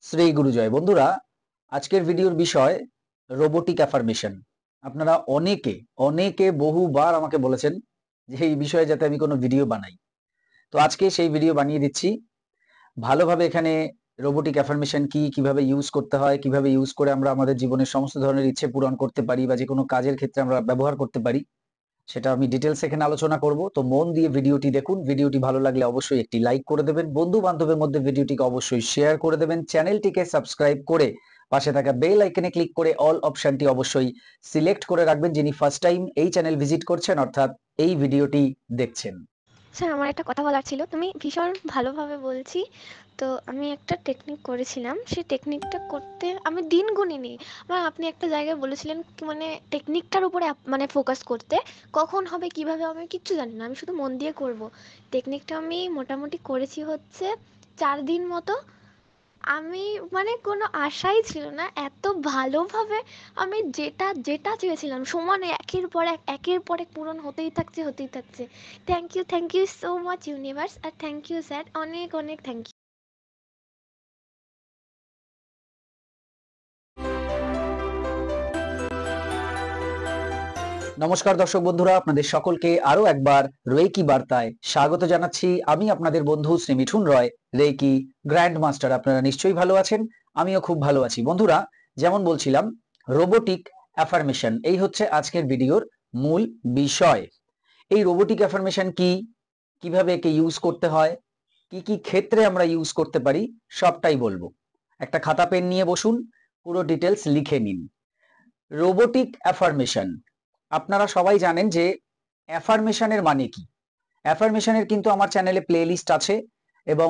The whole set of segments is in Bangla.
শ্রী গুরুজয়। বন্ধুরা, আজকের ভিডিওর বিষয় রোবোটিক অ্যাফার্মেশন। আপনারা অনেকে অনেকে বহুবার আমাকে বলেছেন যে এই বিষয়ে যাতে আমি কোনো ভিডিও বানাই। তো আজকে সেই ভিডিও বানিয়ে দিচ্ছি। ভালোভাবে এখানে রোবোটিক অ্যাফার্মেশন কি, কিভাবে ইউজ করতে হয়, কিভাবে ইউজ করে আমরা আমাদের জীবনের সমস্ত ধরনের ইচ্ছে পূরণ করতে পারি বা যে কোনো কাজের ক্ষেত্রে আমরা ব্যবহার করতে পারি, সেটা আমি ডিটেলস এখানে আলোচনা করব। তো মন দিয়ে ভিডিওটি দেখুন। ভিডিওটি ভালো লাগলে অবশ্যই একটি লাইক করে দেবেন, বন্ধু বান্ধবের মধ্যে ভিডিওটিকে অবশ্যই শেয়ার করে দেবেন, চ্যানেলটিকে সাবস্ক্রাইব করে পাশে থাকা বেল আইকনে ক্লিক করে অল অপশনটি অবশ্যই সিলেক্ট করে রাখবেন, যিনি ফার্স্ট টাইম এই চ্যানেল ভিজিট করছেন অর্থাৎ এই ভিডিওটি দেখছেন। স্যার, আমার একটা কথা বলার ছিল। তুমি ভীষণ ভালোভাবে বলছি। তো আমি একটা টেকনিক করেছিলাম, সেই টেকনিকটা করতে আমি দিন গুনিনি। আপনি একটা জায়গায় বলেছিলেন কি, মানে টেকনিকটার উপরে মানে ফোকাস করতে, কখন হবে কিভাবে হবে আমি কিচ্ছু জানি না, আমি শুধু মন দিয়ে করব। টেকনিকটা আমি মোটামুটি করেছি হচ্ছে 4 দিন মতো। আমি মানে কোনো আশাই ছিল না এত ভালোভাবে। আমি যেটা যেটা চেয়েছিলাম সমানে একের পর এক একের পর এক পূরণ হতেই থাকছে হতেই থাকছে। Thank you so much universe, আর থ্যাংক ইউ স্যার, অনেক অনেক থ্যাংক ইউ। নমস্কার দর্শক বন্ধুরা, আপনাদের সকলকে আরো একবার রেকি বার্তায় স্বাগত জানাচ্ছি। আমি আপনাদের বন্ধু শ্রী মিঠুন রয়, রেকি গ্র্যান্ড মাস্টার। আপনারা নিশ্চয়ই ভালো আছেন, আমিও খুব ভালো আছি। বন্ধুরা, যেমন বলছিলাম, রোবোটিক অ্যাফার্মেশন এই হচ্ছে আজকের ভিডিওর মূল বিষয়। এই রোবোটিক অ্যাফার্মেশন কি, কিভাবে একে ইউজ করতে হয়, কি কি ক্ষেত্রে আমরা ইউজ করতে পারি, সবটাই বলবো। একটা খাতা পেন নিয়ে বসুন, পুরো ডিটেলস লিখে নিন। রোবোটিক অ্যাফার্মেশন, আপনারা সবাই জানেন যে অ্যাফার্মেশনের মানে কি। অ্যাফার্মেশনের কিন্তু আমার চ্যানেলে প্লে লিস্ট আছে এবং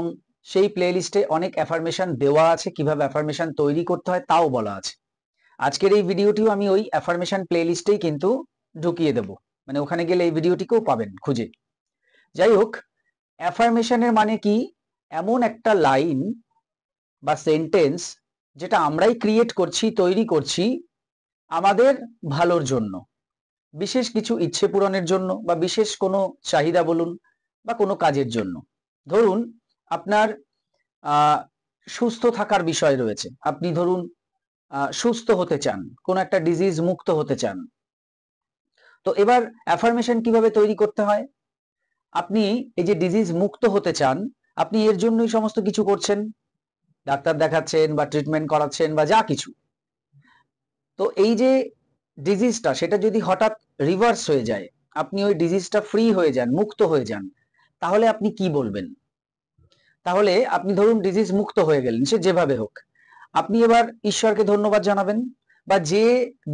সেই প্লে লিস্টে অনেক অ্যাফার্মেশন দেওয়া আছে, কিভাবে অ্যাফার্মেশন তৈরি করতে হয় তাও বলা আছে। আজকের এই ভিডিওটিও আমি ওই অ্যাফার্মেশন প্লে লিস্টেই কিন্তু ঢুকিয়ে দেব, মানে ওখানে গেলে এই ভিডিওটিকেও পাবেন খুঁজে। যাই হোক, অ্যাফার্মেশনের মানে কি? এমন একটা লাইন বা সেন্টেন্স যেটা আমরাই ক্রিয়েট করছি, তৈরি করছি আমাদের ভালোর জন্য, বিশেষ কিছু ইচ্ছে পূরণের জন্য বা বিশেষ কোনো চাহিদা বলুন বা কোনো কাজের জন্য। ধরুন আপনার আহ সুস্থ থাকার বিষয় রয়েছে, আপনি ধরুন সুস্থ হতে চান, কোনো একটা ডিজিজ মুক্ত হতে চান। তো এবার অ্যাফার্মেশন কিভাবে তৈরি করতে হয়? আপনি এই যে ডিজিজ মুক্ত হতে চান, আপনি এর জন্যই সমস্ত কিছু করছেন, ডাক্তার দেখাচ্ছেন বা ট্রিটমেন্ট করাচ্ছেন বা যা কিছু। তো এই যে ডিজিজটা, সেটা যদি হঠাৎ রিভার্স হয়ে যায়, আপনি ওই ডিজিজটা ফ্রি হয়ে যান, মুক্ত হয়ে যান, তাহলে আপনি কি বলবেন? তাহলে আপনি ধরুন ডিজিজ মুক্ত হয়ে গেলেন, সে যেভাবে হোক, আপনি এবার ঈশ্বরকে ধন্যবাদ জানাবেন বা যে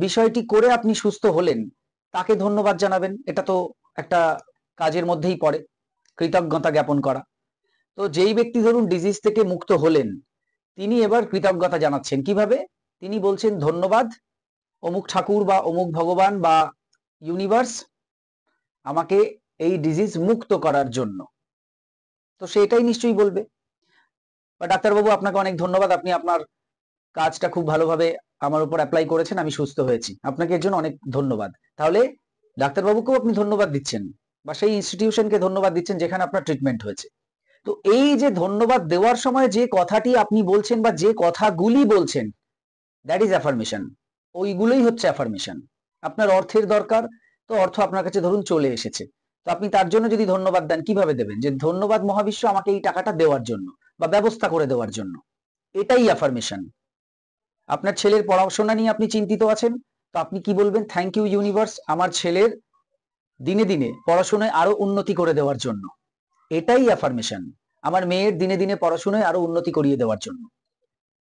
বিষয়টি করে আপনি সুস্থ হলেন তাকে ধন্যবাদ জানাবেন। এটা তো একটা কাজের মধ্যেই পড়ে, কৃতজ্ঞতা জ্ঞাপন করা। তো যেই ব্যক্তি ধরুন ডিজিজ থেকে মুক্ত হলেন, তিনি এবার কৃতজ্ঞতা জানাচ্ছেন কিভাবে? তিনি বলছেন, ধন্যবাদ অমুক ঠাকুর বা অমুক ভগবান বা ইউনিভার্স আমাকে এই ডিজিজ মুক্ত করার জন্য। তো সেটাই নিশ্চয়ই বলবে। বা ডাক্তারবাবু, আপনাকে অনেক ধন্যবাদ, আপনি আপনার কাজটা খুব ভালোভাবে আমার উপর অ্যাপ্লাই করেছেন, আমি সুস্থ হয়েছি, আপনাকে এর জন্য অনেক ধন্যবাদ। তাহলে ডাক্তারবাবুকেও আপনি ধন্যবাদ দিচ্ছেন বা সেই ইনস্টিটিউশনকে ধন্যবাদ দিচ্ছেন যেখানে আপনার ট্রিটমেন্ট হয়েছে। তো এই যে ধন্যবাদ দেওয়ার সময় যে কথাটি আপনি বলছেন বা যে কথাগুলি বলছেন, দ্যাট ইজ অ্যাফার্মেশন। ওইগুলোই হচ্ছে অ্যাফার্মেশন। আপনার অর্থের দরকার, তো অর্থ আপনার কাছে ধরুন চলে এসেছে, তো আপনি তার জন্য যদি ধন্যবাদ দেন, কিভাবে দেবেন? যে ধন্যবাদ মহাবিশ্ব আমাকে এই টাকাটা দেওয়ার জন্য বা ব্যবস্থা করে দেওয়ার জন্য। এটাই অ্যাফার্মেশন। আপনার ছেলের পড়াশোনা নিয়ে আপনি চিন্তিত আছেন, তো আপনি কি বলবেন? থ্যাংক ইউ ইউনিভার্স, আমার ছেলের দিনে দিনে পড়াশোনায় আরো উন্নতি করে দেওয়ার জন্য। এটাই অ্যাফার্মেশন। আমার মেয়ের দিনে দিনে পড়াশোনায় আরো উন্নতি করিয়ে দেওয়ার জন্য।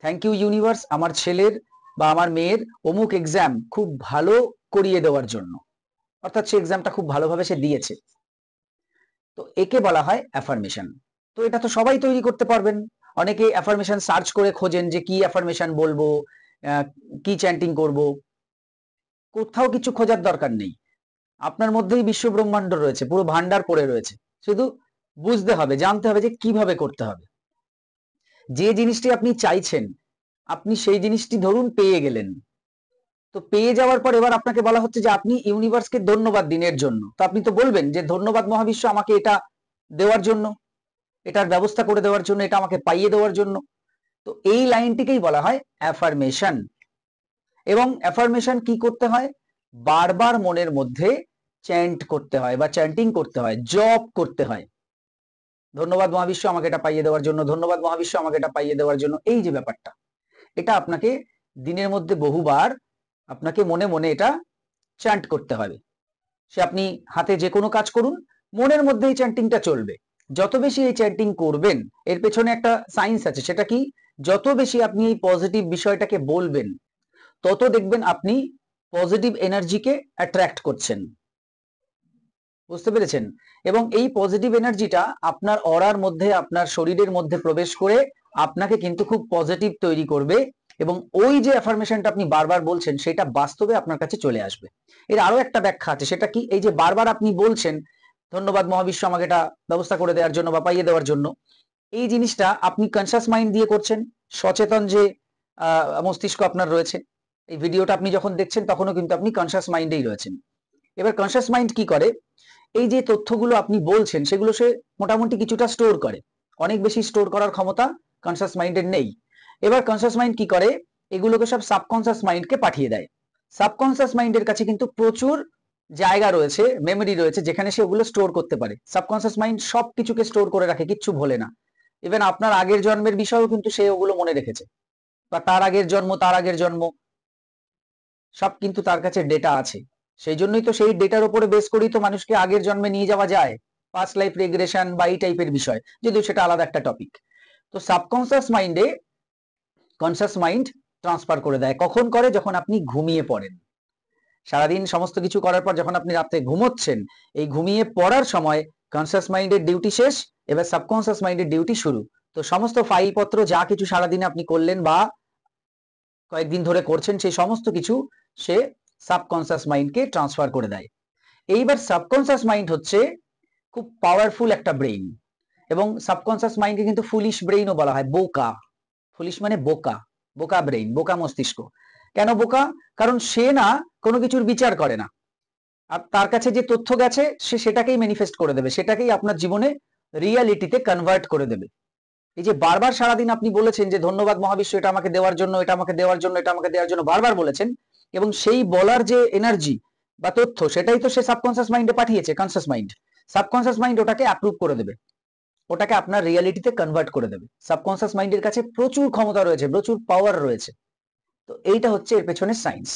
থ্যাংক ইউ ইউনিভার্স, আমার ছেলের বা আমার মেয়ের অমুক এক্সাম খুব ভালো করিয়ে দেওয়ার জন্য, অর্থাৎ সে এক্সামটা খুব ভালোভাবে সে দিয়েছে। তো একে বলা হয় অ্যাফার্মেশন। তো এটা তো সবাই তৈরি করতে পারবেন। অনেকে অ্যাফার্মেশন সার্চ করে খোঁজেন যে কি অ্যাফার্মেশন বলবো, কি চ্যান্টিং করব। কোথাও কিছু খোঁজার দরকার নেই, আপনার মধ্যেই বিশ্ব ব্রহ্মাণ্ড রয়েছে, পুরো ভান্ডার পড়ে রয়েছে। শুধু বুঝতে হবে, জানতে হবে যে কিভাবে করতে হবে। যে জিনিসটি আপনি চাইছেন, আপনি সেই জিনিসটি ধরুন পেয়ে গেলেন। তো পেয়ে যাওয়ার পর এবার আপনাকে বলা হচ্ছে যে আপনি ইউনিভার্সকে ধন্যবাদ দিন এর জন্য। তো আপনি তো বলবেন যে ধন্যবাদ মহাবিশ্ব আমাকে এটা দেওয়ার জন্য, এটার ব্যবস্থা করে দেওয়ার জন্য, এটা আমাকে পাইয়ে দেওয়ার জন্য। তো এই লাইনটিকেই বলা হয় অ্যাফার্মেশন। এবং অ্যাফার্মেশন কি করতে হয়? বারবার মনের মধ্যে চ্যান্ট করতে হয় বা চ্যান্টিং করতে হয়, জপ করতে হয়। ধন্যবাদ মহাবিশ্ব আমাকে এটা পাইয়ে দেওয়ার জন্য, ধন্যবাদ মহাবিশ্ব আমাকে এটা পাইয়ে দেওয়ার জন্য। এই যে ব্যাপারটা, এটা আপনাকে দিনের মধ্যে বহুবার আপনাকে মনে মনে এটা চ্যান্ট করতে হবে। সে আপনি হাতে যে কোনো কাজ করুন, মনের মধ্যে এই চ্যান্টিংটা চলবে। যত বেশি এই চ্যান্টিং করবেন, এর পেছনে একটা সায়েন্স আছে, সেটা কি, যত বেশি আপনি এই পজিটিভ বিষয়টাকে বলবেন, তত দেখবেন আপনি পজিটিভ এনার্জিকে অ্যাট্রাক্ট করছেন। বুঝতে পেরেছেন? এবং এই পজিটিভ এনার্জিটা আপনার অরার মধ্যে, আপনার শরীরের মধ্যে প্রবেশ করে আপনাকে কিন্তু খুব পজিটিভ তৈরি করবে, এবং ওই যে অ্যাফার্মেশনটা আপনি বারবার বলছেন সেটা বাস্তবে আপনার কাছে চলে আসবে। এর আরো একটা ব্যাখ্যা আছে, সেটা কি, এই যে বারবার আপনি বলছেন ধন্যবাদ মহাবিশ্ব আমাকে এটা ব্যবস্থা করে দেওয়ার জন্য বা পাইয়ে দেওয়ার জন্য, এই জিনিসটা আপনি কনসাস মাইন্ড দিয়ে করছেন। সচেতন যে মস্তিষ্ক আপনার রয়েছে, এই ভিডিওটা আপনি যখন দেখছেন তখনও কিন্তু আপনি কনসাস মাইন্ডেই রয়েছেন। এবার কনসাস মাইন্ড কি করে, এই যে তথ্যগুলো আপনি বলছেন সেগুলো সে মোটামুটি কিছুটা স্টোর করে। অনেক বেশি স্টোর করার ক্ষমতা কনসাস মাইন্ডের নেই। এবার কনসাস মাইন্ড কি করে, এগুলোকে সব সাবকনসাস মাইন্ডকে পাঠিয়ে দেয়। সাবকনসাস মাইন্ডের কাছে কিন্তু প্রচুর জায়গা রয়েছে, মেমোরি রয়েছে, যেখানে সে ওগুলো স্টোর করতে পারে। সাবকনসাস মাইন্ড সব কিছুকে স্টোর করে রাখে, কিচ্ছু ভোলে না। ইভেন আপনার আগের জন্মের বিষয়ও কিন্তু সে ওগুলো মনে রেখেছে, বা তার আগের জন্ম, তার আগের জন্ম, সব কিন্তু তার কাছে ডেটা আছে। সেই জন্যই তো সেই ডেটার উপরে বেস করেই তো মানুষকে আগের জন্মে নিয়ে যাওয়া যায়, পাস্ট লাইফ রেগ্রেশন বা এই টাইপের বিষয়, যদিও সেটা আলাদা একটা টপিক। তো সাবকনসাস মাইন্ডে কনসাস মাইন্ড ট্রান্সফার করে দেয়। কখন করে? যখন আপনি ঘুমিয়ে পড়েন। সারাদিন সমস্ত কিছু করার পর যখন আপনি রাতে ঘুমোচ্ছেন, এই ঘুমিয়ে পড়ার সময় কনসাস মাইন্ডের ডিউটি শেষ, এবার সাবকনসাস মাইন্ডের ডিউটি শুরু। তো সমস্ত ফাইলপত্র যা কিছু সারাদিনে আপনি করলেন বা কয়েকদিন ধরে করছেন, সেই সমস্ত কিছু সে সাবকনসাস মাইন্ডকে ট্রান্সফার করে দেয়। এইবার সাবকনসাস মাইন্ড হচ্ছে খুব পাওয়ারফুল একটা ব্রেইন, এবং সাবকনসাস মাইন্ডকে কিন্তু ফুলিশ ব্রেইনও বলা হয়, বোকা। ফুলিশ মানে বোকা, বোকা ব্রেইন, বোকা মস্তিষ্ক। কেন বোকা? কারণ সে না কোনো কিছুর বিচার করে না, আর তার কাছে যে তথ্য গেছে সে সেটাকেই ম্যানিফেস্ট করে দেবে, সেটাকেই আপনার জীবনে রিয়ালিটিতে কনভার্ট করে দেবে। এই যে বারবার সারাদিন আপনি বলেছেন যে ধন্যবাদ মহাবিশ্ব এটা আমাকে দেওয়ার জন্য, এটা আমাকে দেওয়ার জন্য, এটা আমাকে দেওয়ার জন্য, বারবার বলেছেন, এবং সেই বলার যে এনার্জি বা তথ্য, সেটাই তো সে সাবকনসাস মাইন্ডে পাঠিয়েছে। কনসাস মাইন্ড, সাবকনসাস মাইন্ড ওটাকে অ্যাপ্রুভ করে দেবে, ওটাকে আপনার রিয়ালিটিতে কনভার্ট করে দেবে। সাবকনসাস মাইন্ডের কাছে প্রচুর ক্ষমতা রয়েছে, প্রচুর পাওয়ার রয়েছে। তো এইটা হচ্ছে এর পেছনে সায়েন্স।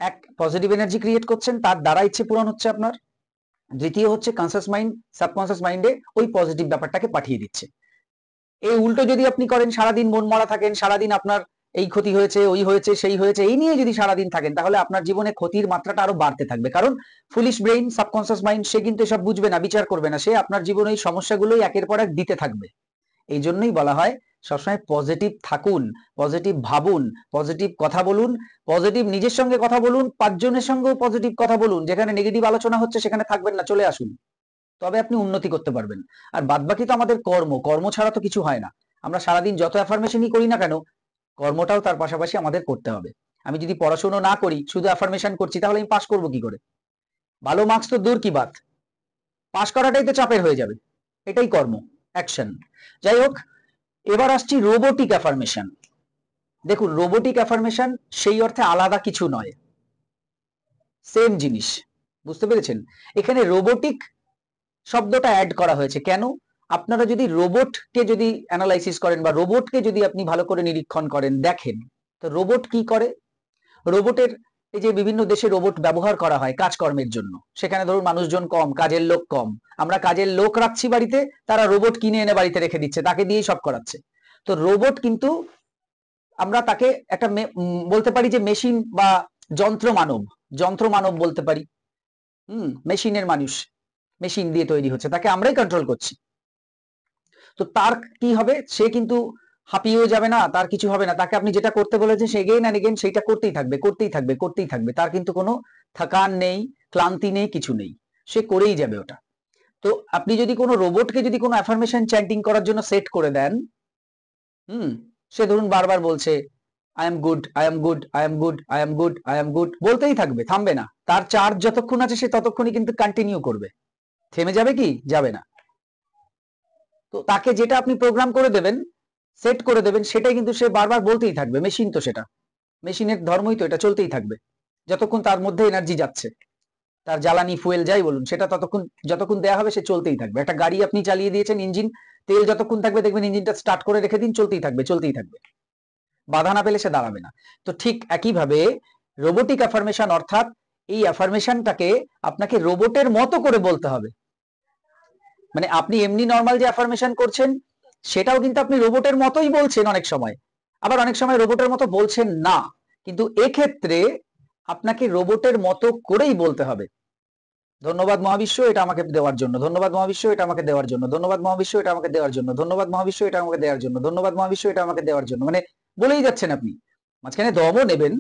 এক, পজিটিভ এনার্জি ক্রিয়েট করছেন, তার দ্বারা ইচ্ছে পূরণ হচ্ছে আপনার। দ্বিতীয় হচ্ছে কনসাস মাইন্ড সাবকনসাস মাইন্ডে ওই পজিটিভ ব্যাপারটাকে পাঠিয়ে দিচ্ছে। এই উল্টো যদি আপনি করেন, সারাদিন মন মরা থাকেন, সারাদিন আপনার এই ক্ষতি হয়েছে, ওই হয়েছে, সেই হয়েছে, এই নিয়ে যদি সারাদিন থাকেন, তাহলে আপনার জীবনে ক্ষতির মাত্রাটা আরো বাড়তে থাকবে। কারণ ফুলিশ ব্রেইন, সাবকনসাস মাইন্ড, সে কিন্তু এসব বুঝবে না, বিচার করবে না, সে আপনার জীবনে এই সমস্যাগুলোই একের পর এক দিতে থাকবে। এই জন্যই বলা হয় সবসময় পজিটিভ থাকুন, পজিটিভ ভাবুন, পজিটিভ কথা বলুন, পজিটিভ নিজের সঙ্গে কথা বলুন, পাঁচজনের সঙ্গেও পজিটিভ কথা বলুন। যেখানে নেগেটিভ আলোচনা হচ্ছে সেখানে থাকবেন না, চলে আসুন, তবে আপনি উন্নতি করতে পারবেন। আর বাদবাকি তো আমাদের কর্ম, কর্ম ছাড়া তো কিছু হয় না। আমরা সারাদিন যত অ্যাফার্মেশনই করি না কেন, কর্মটাও তার পাশাপাশি আমাদের করতে হবে। আমি যদি পড়াশোনা না করি, শুধু অ্যাফার্মেশন করছি, তাহলে আমি পাস করবো কি করে? ভালো মার্কস তো দূর কি বাত, পাস করাটাই তো চাপের হয়ে যাবে। এটাই কর্ম, অ্যাকশন। যাই হোক, এবার আসছি রোবোটিক অ্যাফার্মেশন। দেখুন, রোবোটিক অ্যাফার্মেশন সেই অর্থে আলাদা কিছু নয়, সেম জিনিস। বুঝতে পেরেছেন? এখানে রোবোটিক শব্দটা অ্যাড করা হয়েছে কেন? আপনারা যদি রোবটকে যদি অ্যানালাইসিস করেন বা রোবটকে যদি আপনি ভালো করে নিরীক্ষণ করেন, দেখেন, তো রোবট কি করে? রোবটের, এই যে বিভিন্ন দেশে রোবট ব্যবহার করা হয় কাজকর্মের জন্য, সেখানে ধরুন মানুষজন কম, কাজের লোক কম, আমরা কাজের লোক রাখছি বাড়িতে, তারা রোবট কিনে এনে বাড়িতে রেখে দিচ্ছে, তাকে দিয়েই সব করাচ্ছে। তো রোবট কিন্তু আমরা তাকে একটা বলতে পারি যে মেশিন বা যন্ত্র মানব, যন্ত্র মানব বলতে পারি। মেশিনের মানুষ, মেশিন দিয়ে তৈরি হচ্ছে, তাকে আমরাই কন্ট্রোল করছি। তো তার কি হবে? সে কিন্তু হাঁপিয়েও যাবে না, তার কিছু হবে না, তাকে আপনি যেটা করতে বলেছেন সে এগেইন এন্ড এগেইন সেইটা করতেই থাকবে, করতেই থাকবে, করতেই থাকবে। তার কিন্তু কোনো থকান নেই, ক্লান্তি নেই, কিছু নেই, সে করেই যাবে ওটা। তো আপনি যদি কোনো রোবটকে যদি কোনো অ্যাফার্মেশন চ্যান্টিং করার জন্য সেট করে দেন, সে ধরুন বারবার বলছে I am good, I am good, I am good, I am good, I am good, বলতেই থাকবে, থামবে না। তার চার্জ যতক্ষণ আছে সে ততক্ষণই কিন্তু কন্টিনিউ করবে। থেমে যাবে কি? যাবে না। তো তাকে যেটা আপনি প্রোগ্রাম করে দেবেন, সেট করে দেবেন, সেটাই কিন্তু সে বারবার বলতেই থাকবে। মেশিন তো সেটা, মেশিনের ধর্মই তো এটা, চলতেই থাকবে যতক্ষণ তার মধ্যে এনার্জি যাচ্ছে, তার জ্বালানি ফুয়েল যাই বলুন সেটা ততক্ষণ যতক্ষণ দেয়া হবে সে চলতেই থাকবে। একটা গাড়ি আপনি চালিয়ে দিয়েছেন, ইঞ্জিন তেল যতক্ষণ থাকবে দেখবেন ইঞ্জিনটা স্টার্ট করে রেখে দিন, চলতেই থাকবে চলতেই থাকবে, বাধা না পেলে সে দাঁড়াবে না। তো ঠিক একইভাবে রোবোটিক অ্যাফার্মেশন, অর্থাৎ এই অ্যাফার্মেশনটাকে আপনাকে রোবটের মতো করে বলতে হবে। মানে আপনি এমনি নর্মাল যে অ্যাফার্মেশন করছেন সেটাও কিন্তু আপনি রোবটের মতোই বলছেন অনেক সময়, আবার অনেক সময় রোবটের মতো বলছেন না, কিন্তু এক্ষেত্রে আপনাকে রোবটের মতো করেই বলতে হবে। ধন্যবাদ মহাবিশ্ব এটা আমাকে দেওয়ার জন্য, ধন্যবাদ মহাবিশ্ব এটা আমাকে দেওয়ার জন্য, ধন্যবাদ মহাবিশ্ব এটা আমাকে দেওয়ার জন্য, ধন্যবাদ মহাবিশ্ব এটা আমাকে দেওয়ার জন্য, ধন্যবাদ মহাবিশ্ব এটা আমাকে দেওয়ার জন্য। মানে বলেই যাচ্ছেন আপনি, মাঝখানে দমও নেবেন,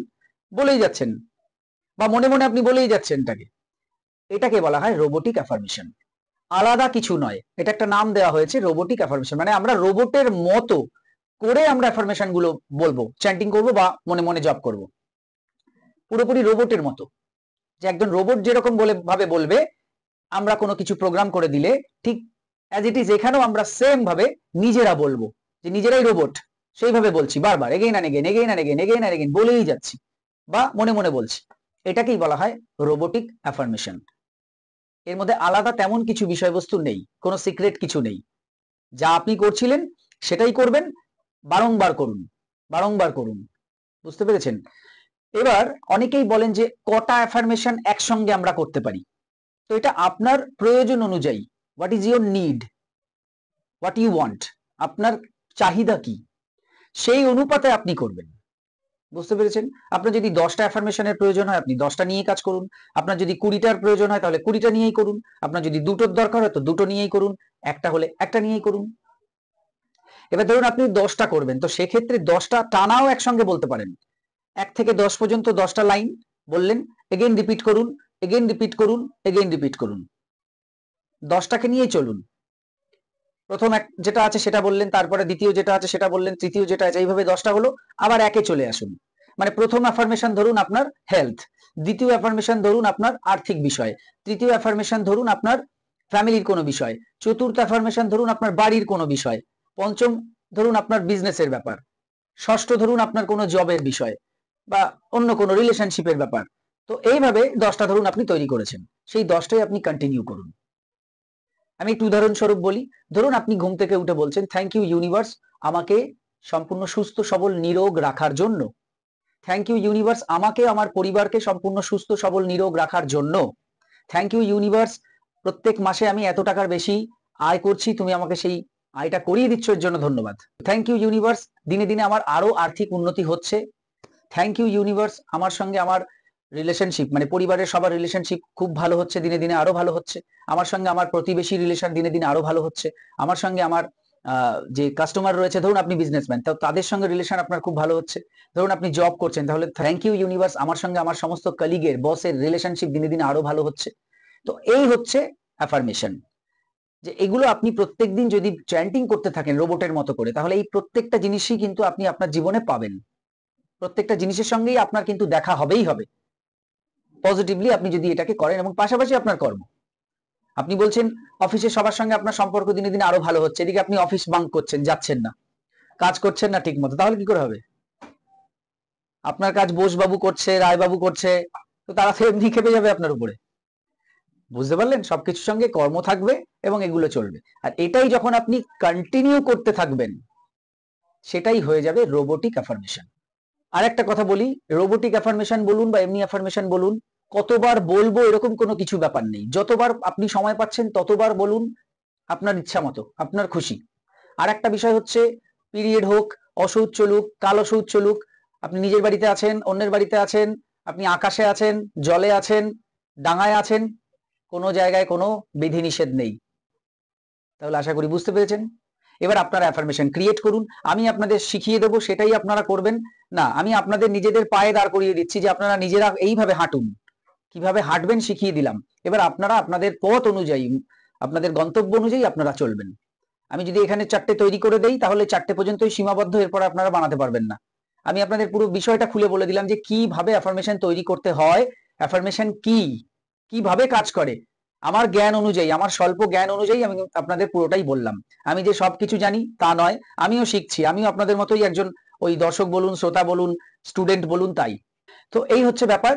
বলেই যাচ্ছেন, বা মনে মনে আপনি বলেই যাচ্ছেন এটাকে। এটাকে বলা হয় রোবোটিক অ্যাফার্মেশন, আলাদা কিছু নয়। এটা একটা নাম দেওয়া হয়েছে রোবোটিক অ্যাফার্মেশন, মানে আমরা রোবটের মতো করে আমরা অ্যাফার্মেশন গুলো বলবো, চ্যান্টিং করবো বা মনে মনে জপ করব, পুরোপুরি রোবটের মতো। যে একজন রোবট যেরকম ভাবে বলবে, আমরা কোনো কিছু প্রোগ্রাম করে দিলে ঠিক অ্যাজ ইট ইজ এখানেও আমরা সেম ভাবে নিজেরা বলবো, যে নিজেরাই রোবট সেইভাবে বলছি বারবার, again and again, again and again, again and again বলেই যাচ্ছি বা মনে মনে বলছি। এটাকেই বলা হয় রোবোটিক অ্যাফার্মেশন। এর মধ্যে আলাদা তেমন কিছু বিষয়বস্তু নেই, কোনো সিক্রেট কিছু নেই। যা আপনি করছিলেন সেটাই করবেন, বারংবার করুন, বারংবার করুন। বুঝতে পেরেছেন? এবার অনেকেই বলেন যে কটা অ্যাফার্মেশন একসঙ্গে আমরা করতে পারি। তো এটা আপনার প্রয়োজন অনুযায়ী, what is your need, what you want, আপনার চাহিদা কি, সেই অনুপাতে আপনি করবেন। বুঝতে পেরেছেন? আপনার যদি 10টা অ্যাফার্মেশনের প্রয়োজন হয় আপনি 10টা নিয়ে কাজ করুন, আপনার যদি 20টার প্রয়োজন হয় তাহলে 20টা নিয়েই করুন, আপনার যদি দুটোর দরকার হয় তো দুটো নিয়েই করুন, একটা হলে একটা নিয়েই করুন। এবার ধরুন আপনি 10টা করবেন, তো সেক্ষেত্রে 10টা টানাও একসঙ্গে বলতে পারেন। 1 থেকে 10 পর্যন্ত 10টা লাইন বললেন, এগেইন রিপিট করুন, এগেইন রিপিট করুন, এগেইন রিপিট করুন, 10টাকে নিয়েই চলুন। প্রথম যেটা আছে সেটা বললেন, তারপরে দ্বিতীয় যেটা আছে সেটা বললেন, তৃতীয় যেটা আছে, এইভাবে 10টা হলো, আবার একে চলে আসুন। মানে প্রথম অ্যাফার্মেশন ধরুন আপনার হেলথ, দ্বিতীয় অ্যাফার্মেশন ধরুন আপনার আর্থিক বিষয়, তৃতীয় অ্যাফার্মেশন ধরুন আপনার ফ্যামিলির কোনো বিষয়, চতুর্থ অ্যাফার্মেশন ধরুন আপনার বাড়ির কোনো বিষয়, পঞ্চম ধরুন আপনার বিজনেসের ব্যাপার, ষষ্ঠ ধরুন আপনার কোনো জবের বিষয় বা অন্য কোনো রিলেশনশিপের ব্যাপার। তো এইভাবে 10টা ধরুন আপনি তৈরি করেছেন, সেই 10টাই আপনি কন্টিনিউ করুন। আমি একটু উদাহরণস্বরূপ বলি, ধরুন আপনি ঘুম থেকে উঠে বলছেন, থ্যাংক ইউ ইউনিভার্স আমাকে সম্পূর্ণ সুস্থ সবল নিরোগ রাখার জন্য, থ্যাংক ইউ ইউনিভার্স আমাকে আমার পরিবারকে সম্পূর্ণ সুস্থ সবল নিরোগ রাখার জন্য, থ্যাংক ইউ ইউনিভার্স প্রত্যেক মাসে আমি এত টাকার বেশি আয় করছি, তুমি আমাকে সেই আয়টা করিয়ে দিচ্ছ, এর জন্য ধন্যবাদ। থ্যাংক ইউ ইউনিভার্স দিনে দিনে আমার আরো আর্থিক উন্নতি হচ্ছে, থ্যাংক ইউ ইউনিভার্স আমার সঙ্গে আমার রিলেশনশিপ মানে পরিবারের সবার রিলেশনশিপ খুব ভালো হচ্ছে, দিনে দিনে আরো ভালো হচ্ছে, আমার সঙ্গে আমার প্রতিবেশী রিলেশন দিনে দিনে আরো ভালো হচ্ছে, আমার সঙ্গে আমার যে কাস্টমার রয়েছে, ধরুন আপনি বিজনেসম্যান, তো তাদের সঙ্গে রিলেশন আপনার খুব ভালো হচ্ছে, ধরুন আপনি জব করছেন, তাহলে থ্যাংক ইউ ইউনিভার্স আমার সঙ্গে আমার সমস্ত কলিগের বসের রিলেশনশিপ দিনে দিনে আরো ভালো হচ্ছে। তো এই হচ্ছে অ্যাফার্মেশন, যে এগুলো আপনি প্রত্যেকদিন যদি চ্যান্টিং করতে থাকেন রোবটের মতো করে, তাহলে এই প্রত্যেকটা জিনিসই কিন্তু আপনি আপনার জীবনে পাবেন, প্রত্যেকটা জিনিসের সঙ্গেই আপনার কিন্তু দেখা হবেই হবে পজিটিভলি, আপনি যদি এটাকে করেন। এবং পাশাপাশি আপনার কর্ম, আপনি বলছেন অফিসে সবার সঙ্গে আপনার সম্পর্ক দিনে দিনে আরো ভালো হচ্ছে, এদিকে আপনি অফিস বাঙ্ক করছেন, যাচ্ছেন না, কাজ করছেন না ঠিক মতো, তাহলে কি করে হবে? আপনার কাজ বোসবাবু করছে, রায়বাবু করছে, তো তারা তো এমনি খেপে যাবে আপনার উপরে। বুঝতে পারলেন? সবকিছুর সঙ্গে কর্ম থাকবে এবং এগুলো চলবে, আর এটাই যখন আপনি কন্টিনিউ করতে থাকবেন সেটাই হয়ে যাবে রোবোটিক অ্যাফার্মেশন। আর একটা কথা বলি, রোবোটিক অ্যাফার্মেশন বলুন বা এমনি অ্যাফার্মেশন বলুন, কতবার বলবো এরকম কোনো কিছু ব্যাপার নেই, যতবার আপনি সময় পাচ্ছেন ততবার বলুন, আপনার ইচ্ছা মতো, আপনার খুশি। আর একটা বিষয় হচ্ছে, পিরিয়ড হোক, অসৌচ চলুক, কাল অসৌচ চলুক, আপনি নিজের বাড়িতে আছেন, অন্যের বাড়িতে আছেন, আপনি আকাশে আছেন, জলে আছেন, ডাঙায় আছেন, কোনো জায়গায় কোনো বিধিনিষেধ নেই। তাহলে আশা করি বুঝতে পেরেছেন। এবার আপনারা অ্যাফার্মেশন ক্রিয়েট করুন, আমি আপনাদের শিখিয়ে দেবো, সেটাই আপনারা করবেন না, আমি আপনাদের নিজেদের পায়ে দাঁড় করিয়ে দিচ্ছি, যে আপনারা নিজেরা এইভাবে হাঁটুন, কিভাবে হাঁটবেন শিখিয়ে দিলাম, এবার আপনারা আপনাদের পথ অনুযায়ী, আপনাদের গন্তব্য অনুযায়ী আপনারা চলবেন। আমি যদি এখানে 4টে তৈরি করে দেই তাহলে 4টে পর্যন্তই সীমাবদ্ধ, এরপর আপনারা বানাতে পারবেন না। আমি আপনাদের পুরো বিষয়টা খুলে বলে দিলাম যে কিভাবে অ্যাফার্মেশন তৈরি করতে হয়, অ্যাফার্মেশন কি, কিভাবে কাজ করে, আমার জ্ঞান অনুযায়ী, আমার স্বল্প জ্ঞান অনুযায়ী আমি আপনাদের পুরোটাই বললাম। আমি যে সবকিছু জানি তা নয়, আমিও শিখছি, আমিও আপনাদের মতোই একজন ওই দর্শক বলুন, শ্রোতা বলুন, স্টুডেন্ট বলুন, তাই। তো এই হচ্ছে ব্যাপার।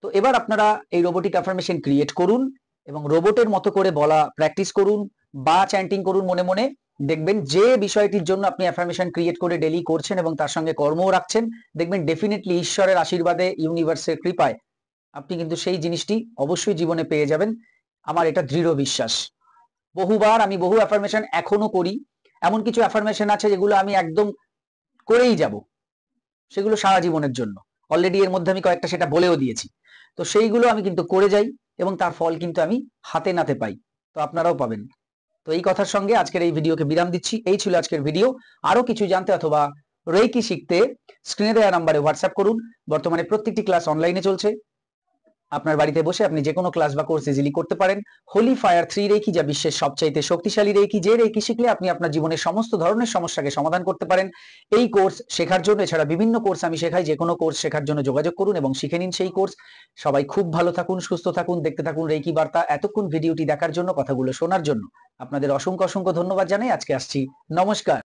তো এবার আপনারা এই রোবোটিক অ্যাফার্মেশন ক্রিয়েট করুন এবং রোবটের মতো করে বলা প্র্যাকটিস করুন বা চ্যান্টিং করুন মনে মনে। দেখবেন যে বিষয়টির জন্য আপনি অ্যাফার্মেশন ক্রিয়েট করে ডেলি করছেন এবং তার সঙ্গে কর্মও রাখছেন, দেখবেন ডেফিনেটলি ঈশ্বরের আশীর্বাদে, ইউনিভার্সের কৃপায় আপনি কিন্তু সেই জিনিসটি অবশ্যই জীবনে পেয়ে যাবেন। আমার এটা দৃঢ় বিশ্বাস। বহুবার আমি বহু অ্যাফার্মেশন এখনো করি। এমন কিছু অ্যাফার্মেশন আছে যেগুলো আমি একদম করেই যাব, সেগুলো সারা জীবনের জন্য। অলরেডি এর মধ্যে আমি কয়েকটা সেটা বলেও দিয়েছি। তো সেইগুলো আমি কিন্তু করে যাই এবং তার ফল কিন্তু আমি হাতে নাতে পাই। তো আপনারাও পাবেন। তো এই কথার সঙ্গে আজকের এই ভিডিওকে বিরাম দিচ্ছি। এই ছিল আজকের ভিডিও। আরো কিছু জানতে অথবা রেকি শিখতে স্ক্রিনে দেওয়া নাম্বারে হোয়াটসঅ্যাপ করুন। বর্তমানে প্রত্যেকটি ক্লাস অনলাইনে চলছে। আপনার বাড়িতে বসে আপনি যে কোনো ক্লাস বা কোর্স ইজিলি করতে পারেন। হোলি ফায়ার 3 রেকি, যা বিশ্বের সবচাইতে শক্তিশালী রেকি, যে রেকি শিখলে আপনি আপনার জীবনের সমস্ত ধরনের সমস্যাকে সমাধান করতে পারেন। এই কোর্স শেখার জন্য, এছাড়া বিভিন্ন কোর্স আমি শেখাই, যে কোনো কোর্স শেখার জন্য যোগাযোগ করুন এবং শিখে নিন সেই কোর্স। সবাই খুব ভালো থাকুন, সুস্থ থাকুন, দেখতে থাকুন রেকি বার্তা। এতক্ষণ ভিডিওটি দেখার জন্য, কথাগুলো শোনার জন্য আপনাদের অসংখ্য অসংখ্য ধন্যবাদ জানাই। আজকে আসছি, নমস্কার।